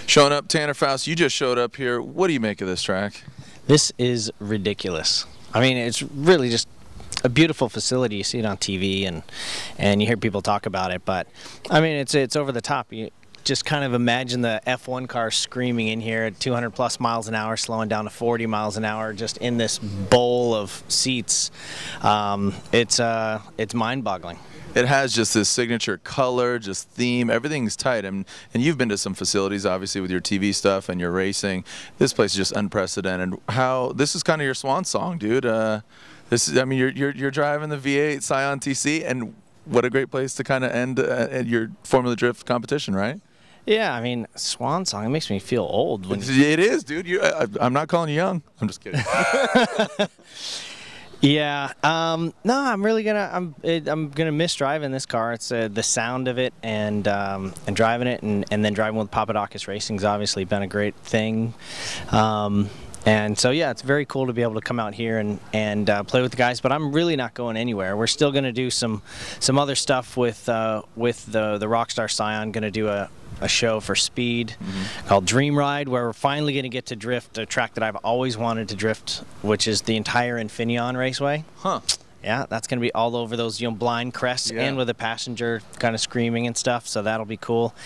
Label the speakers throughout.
Speaker 1: Showing up, Tanner Faust, you just showed up here. What do you make of this track?
Speaker 2: This is ridiculous. I mean, it's really just a beautiful facility. You see it on TV and you hear people talk about it, but I mean, it's over the top. You just kind of imagine the F1 car screaming in here at 200 plus miles an hour, slowing down to 40 miles an hour, just in this bowl of seats. It's mind-boggling.
Speaker 1: It has just this signature color, just theme. Everything's tight. And you've been to some facilities, obviously, with your TV stuff and your racing. This place is just unprecedented. This is kind of your swan song, dude. I mean, you're driving the V8 Scion TC, and what a great place to kind of end your Formula Drift competition, right?
Speaker 2: Yeah, I mean, swan song. It makes me feel old.
Speaker 1: It is, dude. I'm not calling you young. I'm just kidding.
Speaker 2: Yeah, no, I'm really I'm gonna miss driving this car. It's the sound of it and driving it and then driving with Papadakis Racing's obviously been a great thing. And so yeah, it's very cool to be able to come out here and play with the guys. But I'm really not going anywhere. We're still gonna do some other stuff with the Rockstar Scion. Gonna do a show for Speed called Dream Ride, where we're finally going to get to drift a track that I've always wanted to drift, which is the entire Infineon Raceway.
Speaker 1: Huh.
Speaker 2: Yeah, that's going to be all over those blind crests and with a passenger kind of screaming and stuff, so that'll be cool.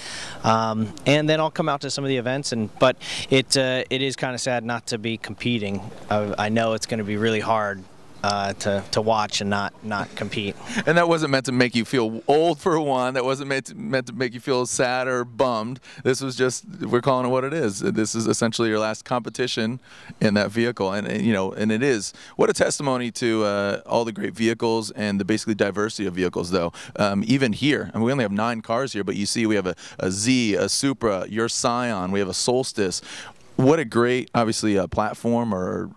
Speaker 2: And then I'll come out to some of the events, but it is kind of sad not to be competing. I know it's going to be really hard to watch and not compete.
Speaker 1: And that wasn't meant to make you feel old, for one. That wasn't meant to make you feel sad or bummed. This was just, we're calling it what it is. This is essentially your last competition in that vehicle, and it is. What a testimony to all the great vehicles and the basically diversity of vehicles, though. Even here, I mean, we only have 9 cars here, but you see we have a Z, a Supra, your Scion, we have a Solstice. What a great, obviously, platform or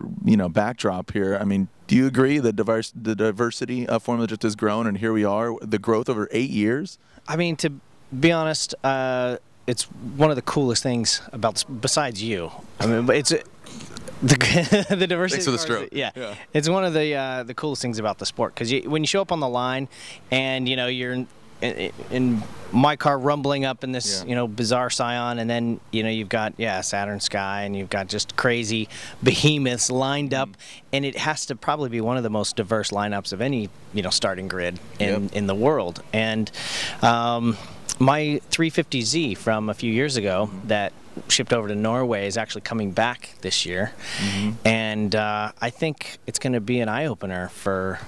Speaker 1: backdrop here. I mean, do you agree that the diversity of Formula Drift has grown, and here we are, the growth over 8 years?
Speaker 2: I mean, to be honest, it's one of the coolest things about this, besides you. I mean, it's the diversity.
Speaker 1: Thanks for the stroke.
Speaker 2: Yeah, it's one of the coolest things about the sport, because when you show up on the line and you're in my car rumbling up in this bizarre Scion, and then you've got Saturn Sky, and you've got just crazy behemoths lined up, and it has to probably be one of the most diverse lineups of any starting grid in the world. And my 350Z from a few years ago that shipped over to Norway is actually coming back this year, and I think it's going to be an eye-opener for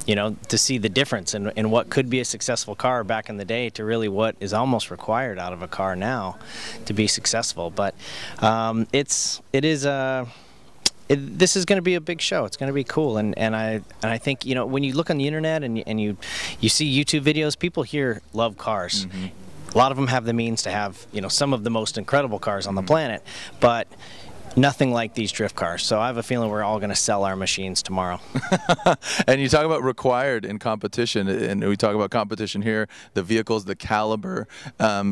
Speaker 2: to see the difference in what could be a successful car back in the day to really what is almost required out of a car now to be successful. But this is going to be a big show. It's going to be cool, and I think when you look on the internet and you see YouTube videos, people here love cars. A lot of them have the means to have some of the most incredible cars on the planet, but nothing like these drift cars. So I have a feeling we're all going to sell our machines tomorrow.
Speaker 1: And you talk about required in competition, and we talk about competition here, the vehicles, the caliber.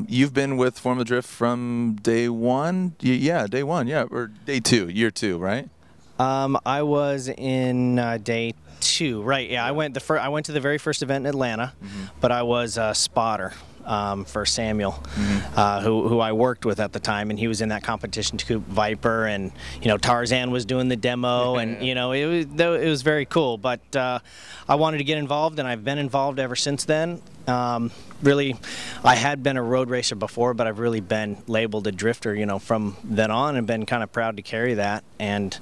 Speaker 1: You've been with Formula Drift from day one? Yeah, day one, yeah, or day 2, year 2, right?
Speaker 2: I was in day 2, right? Yeah, I went to the very first event in Atlanta, but I was a spotter for Samuel, who I worked with at the time, and he was in that competition to Coupe Viper, and Tarzan was doing the demo, and it was very cool. But I wanted to get involved, and I've been involved ever since then. Really, I had been a road racer before, but I've really been labeled a drifter, from then on, and been kind of proud to carry that, and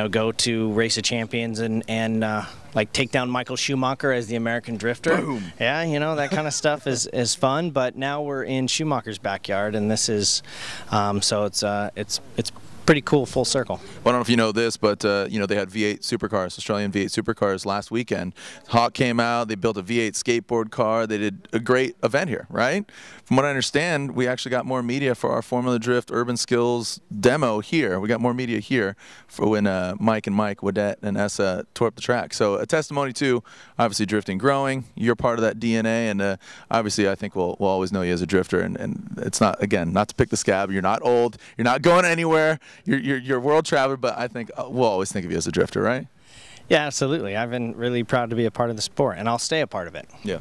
Speaker 2: go to Race of Champions and like take down Michael Schumacher as the American drifter.
Speaker 1: Boom.
Speaker 2: Yeah, that kind of stuff is fun. But now we're in Schumacher's backyard, and this is so it's pretty cool, full circle.
Speaker 1: Well, I don't know if you know this, but they had V8 supercars, Australian V8 supercars last weekend. Hawk came out, they built a V8 skateboard car, they did a great event here, right? From what I understand, we actually got more media for our Formula Drift Urban Skills demo here. We got more media here for when Mike Wadette and Essa tore up the track. So a testimony to, obviously, drifting growing. You're part of that DNA, and obviously I think we'll always know you as a drifter, and it's not, again, not to pick the scab. You're not old, you're not going anywhere. You're a world traveler, but I think we'll always think of you as a drifter, right?
Speaker 2: Yeah, absolutely. I've been really proud to be a part of the sport, and I'll stay a part of it.
Speaker 1: Yeah.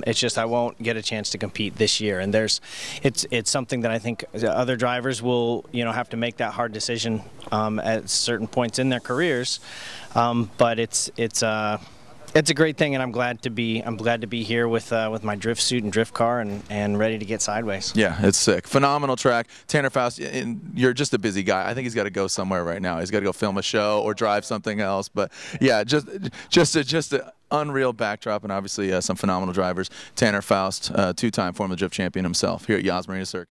Speaker 2: It's just I won't get a chance to compete this year, and it's something that I think other drivers will have to make that hard decision at certain points in their careers. But it's a great thing, and I'm glad to be here with my drift suit and drift car and ready to get sideways.
Speaker 1: Yeah, it's sick. Phenomenal track. Tanner Foust, you're just a busy guy. I think he's got to go somewhere right now. He's got to go film a show or drive something else. But yeah, just an unreal backdrop, and obviously some phenomenal drivers. Tanner Foust, two-time Formula Drift champion himself, here at Yas Marina Circuit.